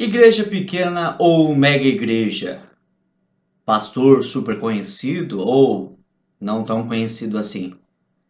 Igreja pequena ou mega igreja? Pastor super conhecido ou não tão conhecido assim?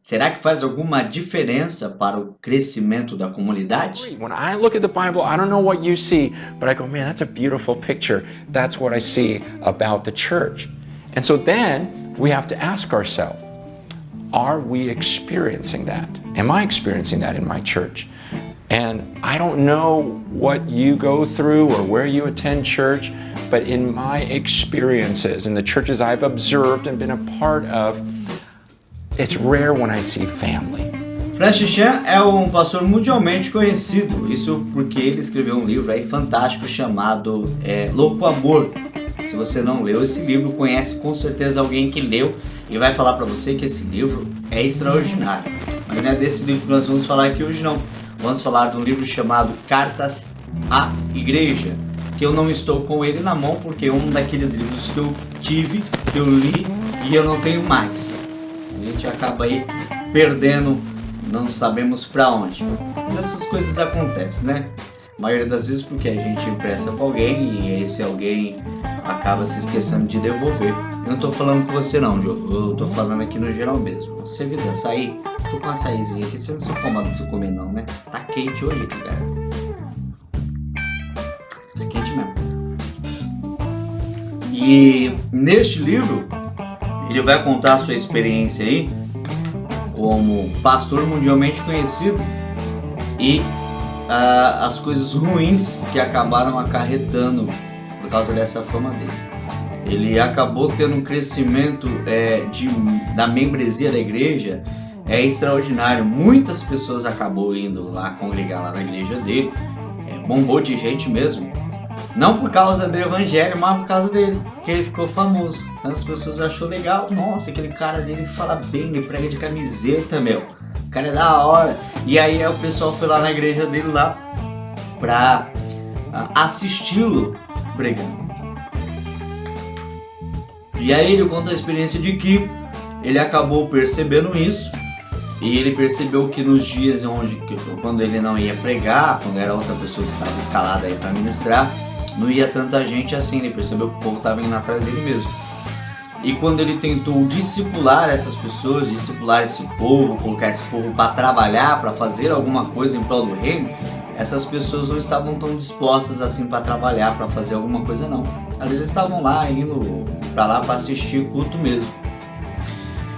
Será que faz alguma diferença para o crescimento da comunidade? When I look at the Bible, I don't know what you see, but I go, man, that's a beautiful picture. That's what I see about the church. And so then we have to ask ourselves, are we experiencing that? Am I experiencing that in my church? And I don't know what you go through or where you attend church, but in my experiences, in the churches I've observed and been a part of, it's rare when I see family. Francis Chan é um pastor mundialmente conhecido, isso porque ele escreveu um livro aí fantástico chamado Louco Amor. Se você não leu esse livro, conhece com certeza alguém que leu e vai falar para você que esse livro é extraordinário. Mas não é desse livro que nós vamos falar aqui hoje não. Vamos falar de um livro chamado Cartas à Igreja, que eu não estou com ele na mão porque é um daqueles livros que eu tive, que eu li e eu não tenho mais. A gente acaba aí perdendo, não sabemos para onde. Mas essas coisas acontecem, né? A maioria das vezes porque a gente empresta para alguém e esse alguém acaba se esquecendo de devolver. Eu não tô falando com você não, Diogo. Eu tô falando aqui no geral mesmo. Você viu açaí? Tô com açaízinho aqui. Você não se incomoda de comer não, né? Tá quente hoje aqui, cara. Tá quente mesmo. E neste livro, ele vai contar a sua experiência aí como pastor mundialmente conhecido e as coisas ruins que acabaram acarretando por causa dessa fama dele. Ele acabou tendo um crescimento da membresia da igreja extraordinário. Muitas pessoas acabou indo lá congregar lá na igreja dele, bombou de gente mesmo. Não por causa do evangelho, mas por causa dele, que ele ficou famoso. As pessoas achou legal, nossa, aquele cara dele fala bem, ele prega de camiseta, meu. O cara é da hora. E aí o pessoal foi lá na igreja dele lá pra assisti-lo pregando. E aí ele conta a experiência de que ele acabou percebendo isso. E ele percebeu que nos dias quando ele não ia pregar, quando era outra pessoa que estava escalada aí para ministrar, não ia tanta gente assim. Ele percebeu que o povo estava indo atrás dele mesmo. E quando ele tentou discipular essas pessoas, discipular esse povo, colocar esse povo para trabalhar, para fazer alguma coisa em prol do reino, essas pessoas não estavam tão dispostas assim para trabalhar, para fazer alguma coisa não. Às vezes estavam lá, indo para lá para assistir o culto mesmo.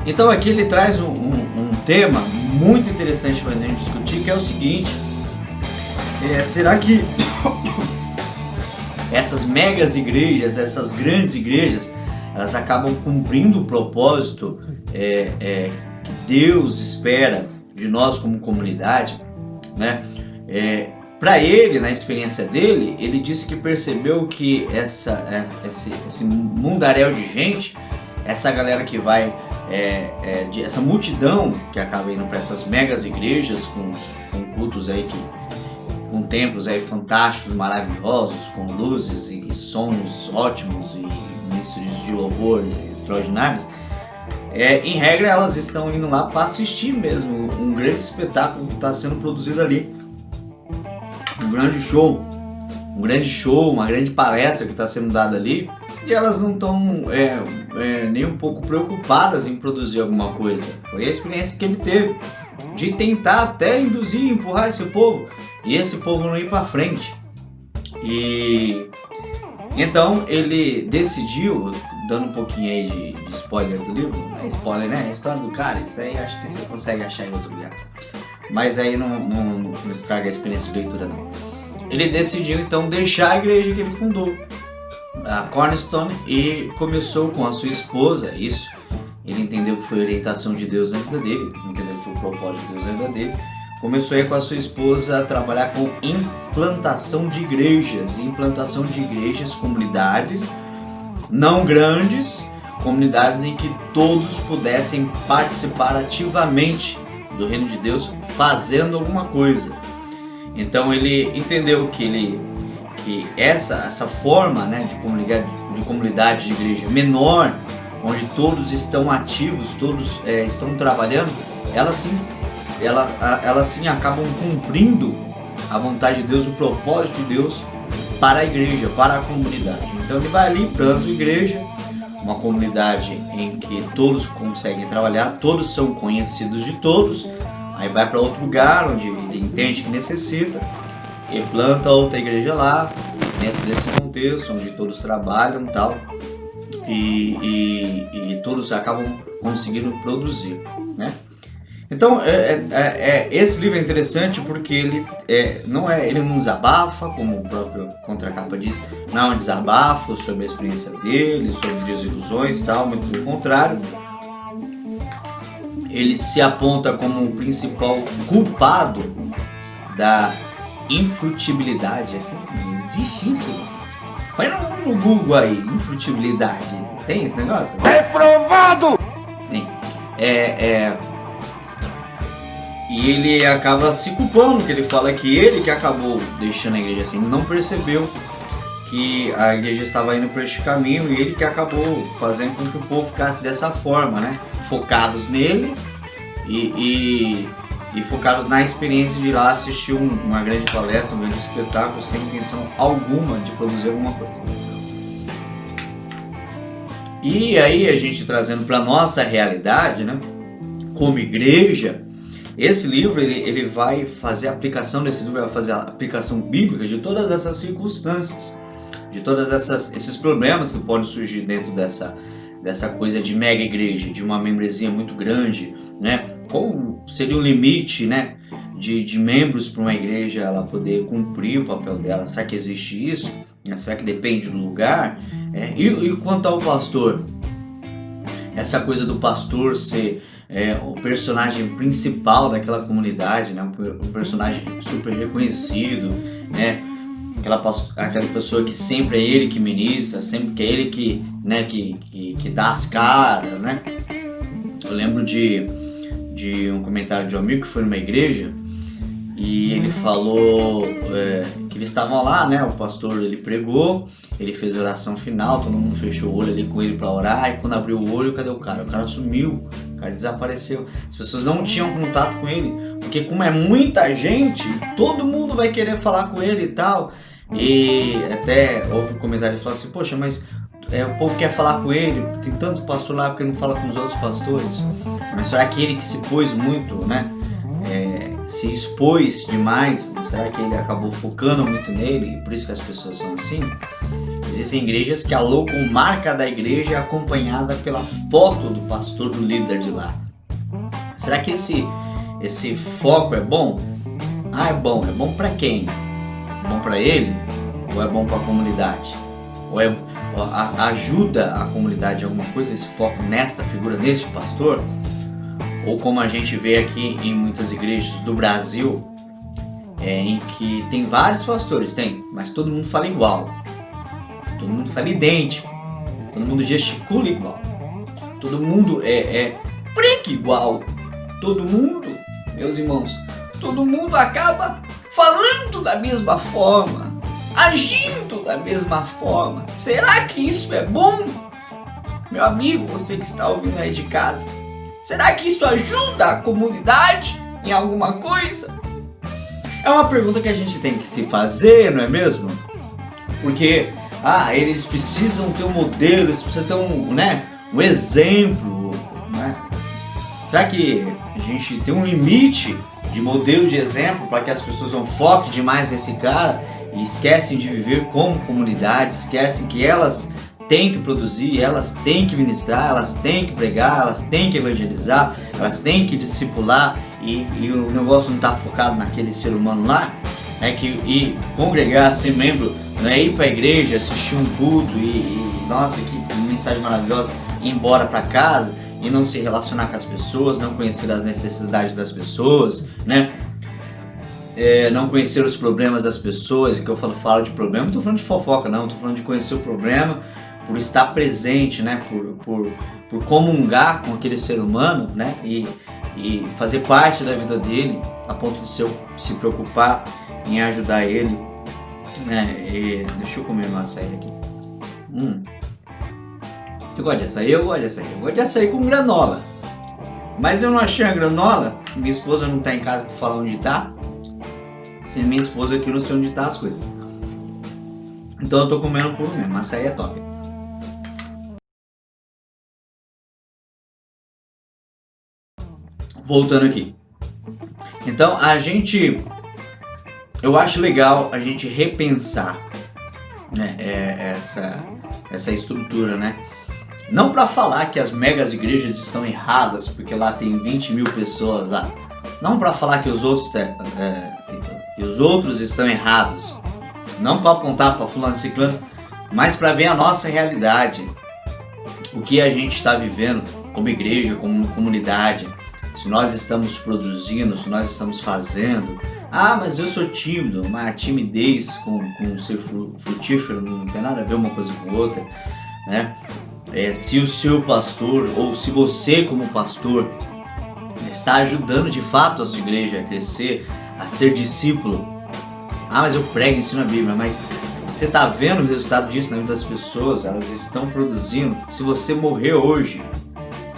Então aqui ele traz um tema muito interessante para a gente discutir, que é o seguinte: será que essas megas igrejas, essas grandes igrejas, elas acabam cumprindo o propósito que Deus espera de nós como comunidade, né? Para ele, na experiência dele, ele disse que percebeu que esse mundaréu de gente, essa galera que vai, essa multidão que acaba indo para essas megas igrejas com cultos aí com templos aí fantásticos, maravilhosos, com luzes e sons ótimos e ministros de louvor extraordinários, em regra elas estão indo lá para assistir mesmo um grande espetáculo que está sendo produzido ali, um grande show, uma grande palestra que está sendo dada ali, e elas não estão nem um pouco preocupadas em produzir alguma coisa. Foi a experiência que ele teve de tentar até induzir, empurrar esse povo, e esse povo não ir para frente. E então ele decidiu, dando um pouquinho aí de spoiler do livro, não é spoiler, né? É a história do cara, isso aí acho que você consegue achar em outro lugar. Mas aí não estraga a experiência de leitura não. Ele decidiu então deixar a igreja que ele fundou, a Cornerstone, e começou com a sua esposa. Isso ele entendeu que foi a orientação de Deus na vida dele, entendeu que foi o propósito de Deus na vida dele. Começou aí com a sua esposa a trabalhar com implantação de igrejas, comunidades não grandes, comunidades em que todos pudessem participar ativamente do reino de Deus, fazendo alguma coisa. Então ele entendeu que essa forma, né, de comunidade de igreja menor, onde todos estão ativos, todos estão trabalhando, elas sim acabam cumprindo a vontade de Deus, o propósito de Deus para a igreja, para a comunidade. Então ele vai ali, planta a igreja, uma comunidade em que todos conseguem trabalhar, todos são conhecidos de todos, aí vai para outro lugar onde ele entende que necessita e planta outra igreja lá, dentro desse contexto onde todos trabalham e tal, e todos acabam conseguindo produzir, né? Então, esse livro é interessante porque ele não desabafa, como o próprio contracapa diz, não é um desabafo sobre a experiência dele, sobre desilusões e tal, muito pelo contrário. Ele se aponta como o principal culpado da infrutibilidade. Assim, existe isso? Põe no Google aí, infrutibilidade. Tem esse negócio? Reprovado! Tem. E ele acaba se culpando, que ele fala que ele que acabou deixando a igreja assim, ele não percebeu que a igreja estava indo por este caminho e ele que acabou fazendo com que o povo ficasse dessa forma, né? Focados nele e focados na experiência de ir lá assistir uma grande palestra, um grande espetáculo, sem intenção alguma de produzir alguma coisa. E aí a gente trazendo para nossa realidade, né? Como igreja, esse livro ele vai fazer a aplicação desse livro, vai fazer a aplicação bíblica de todas essas circunstâncias, de todos esses problemas que podem surgir dentro dessa coisa de mega igreja, de uma membresia muito grande, né? Qual seria o limite, né, de membros para uma igreja ela poder cumprir o papel dela? Será que existe isso? Será que depende do lugar? E quanto ao pastor? Essa coisa do pastor ser o personagem principal daquela comunidade, né? Um personagem super reconhecido, né? Aquela pessoa que sempre é ele que ministra, sempre que é ele que, né, que dá as caras, né? Eu lembro de um comentário de um amigo que foi numa igreja e ele falou que eles estavam lá, né? O pastor ele pregou, ele fez a oração final, todo mundo fechou o olho ali com ele para orar, e quando abriu o olho, cadê o cara? O cara sumiu, o cara desapareceu. As pessoas não tinham contato com ele, porque como é muita gente, todo mundo vai querer falar com ele e tal. E até houve um comentário que falou assim: poxa, mas o povo quer falar com ele, tem tanto pastor lá, porque não fala com os outros pastores? Mas será que ele que se pôs muito, né? Se expôs demais? Será que ele acabou focando muito nele e por isso que as pessoas são assim? Existem igrejas que a logomarca da igreja é acompanhada pela foto do pastor, do líder de lá. Será que esse foco é bom? É bom. É bom para quem? É bom para ele? Ou é bom para a comunidade? Ou ajuda a comunidade em alguma coisa, esse foco nesta figura, neste pastor? Ou como a gente vê aqui em muitas igrejas do Brasil, em que tem vários pastores, mas todo mundo fala igual, todo mundo fala idêntico, todo mundo gesticula igual, todo mundo brinca igual, todo mundo, meus irmãos, todo mundo acaba falando da mesma forma, agindo da mesma forma. Será que isso é bom? Meu amigo, você que está ouvindo aí de casa, será que isso ajuda a comunidade em alguma coisa? É uma pergunta que a gente tem que se fazer, não é mesmo? Porque eles precisam ter um modelo, eles precisam ter um exemplo, né? Será que a gente tem um limite de modelo de exemplo para que as pessoas não foquem demais nesse cara e esquecem de viver como comunidade, esquecem que elas têm que produzir, elas têm que ministrar, elas têm que pregar, elas têm que evangelizar, elas têm que discipular e o negócio não está focado naquele ser humano lá? E congregar, ser membro, não é ir para a igreja, assistir um culto nossa, que mensagem maravilhosa, ir embora para casa e não se relacionar com as pessoas, não conhecer as necessidades das pessoas, né? Não conhecer os problemas das pessoas. E que eu falo de problema, não estou falando de fofoca, não, estou falando de conhecer o problema, por estar presente, né? Por comungar com aquele ser humano, né? E fazer parte da vida dele, a ponto de se preocupar em ajudar ele, né? Deixa eu comer uma açaí aqui. Eu gosto de açaí, eu gosto de açaí com granola. Mas eu não achei a granola, minha esposa não está em casa para falar onde está. Sem minha esposa aqui, eu não sei onde está as coisas. Então eu tô comendo puro mesmo, açaí é top. Voltando aqui. Então eu acho legal a gente repensar, né, essa estrutura, né? Não para falar que as megas igrejas estão erradas, porque lá tem 20 mil pessoas lá. Não para falar que os outros estão errados. Não para apontar para fulano e ciclano, mas para ver a nossa realidade. O que a gente está vivendo como igreja, como comunidade. Se nós estamos produzindo, se nós estamos fazendo. Ah, mas eu sou tímido. Mas a timidez com ser frutífero não tem nada a ver uma coisa com outra, né? Se o seu pastor, ou se você como pastor está ajudando de fato a sua igreja a crescer, a ser discípulo. Ah, mas eu prego e ensino a Bíblia, mas você está vendo o resultado disso na vida das pessoas, elas estão produzindo. Se você morrer hoje,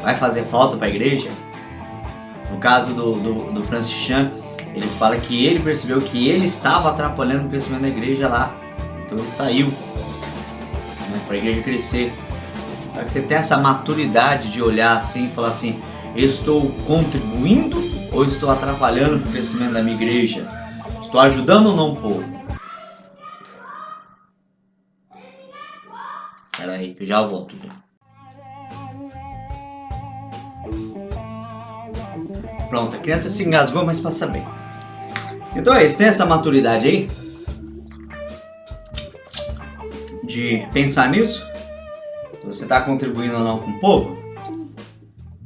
vai fazer falta para a igreja? No caso do Francis Chan, ele fala que ele percebeu que ele estava atrapalhando o crescimento da igreja lá, então ele saiu, né, para a igreja crescer. Para que você tenha essa maturidade de olhar assim e falar assim: estou contribuindo ou estou atrapalhando o crescimento da minha igreja? Estou ajudando ou não o povo? Espera aí que eu já volto. Pronto, a criança se engasgou, mas passa bem. Então é isso, tem essa maturidade aí de pensar nisso, se você está contribuindo ou não com o povo,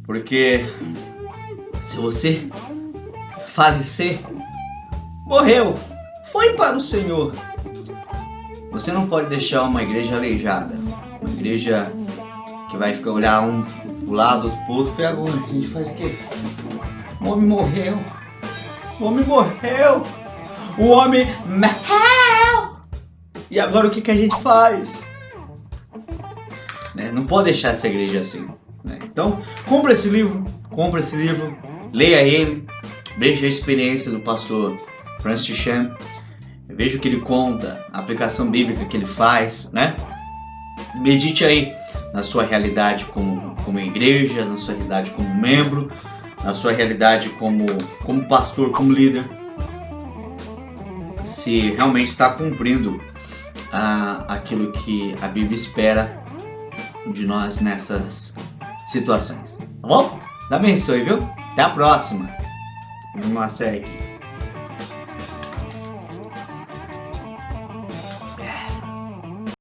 porque se você falecer, morreu, foi para o Senhor. Você não pode deixar uma igreja aleijada, uma igreja que vai ficar olhar um pro lado, outro pro outro, foi agora, a gente faz o quê? O homem morreu, o homem morreu, o homem morreu, e agora o que a gente faz? Né? Não pode deixar essa igreja assim, né? Então, compra esse livro, leia ele, veja a experiência do pastor Francis Chan, veja o que ele conta, a aplicação bíblica que ele faz, né? Medite aí na sua realidade como igreja, na sua realidade como membro, na sua realidade como pastor, como líder, se realmente está cumprindo aquilo que a Bíblia espera de nós nessas situações, tá bom? Deus abençoe, viu? Até a próxima. Vamos lá, segue.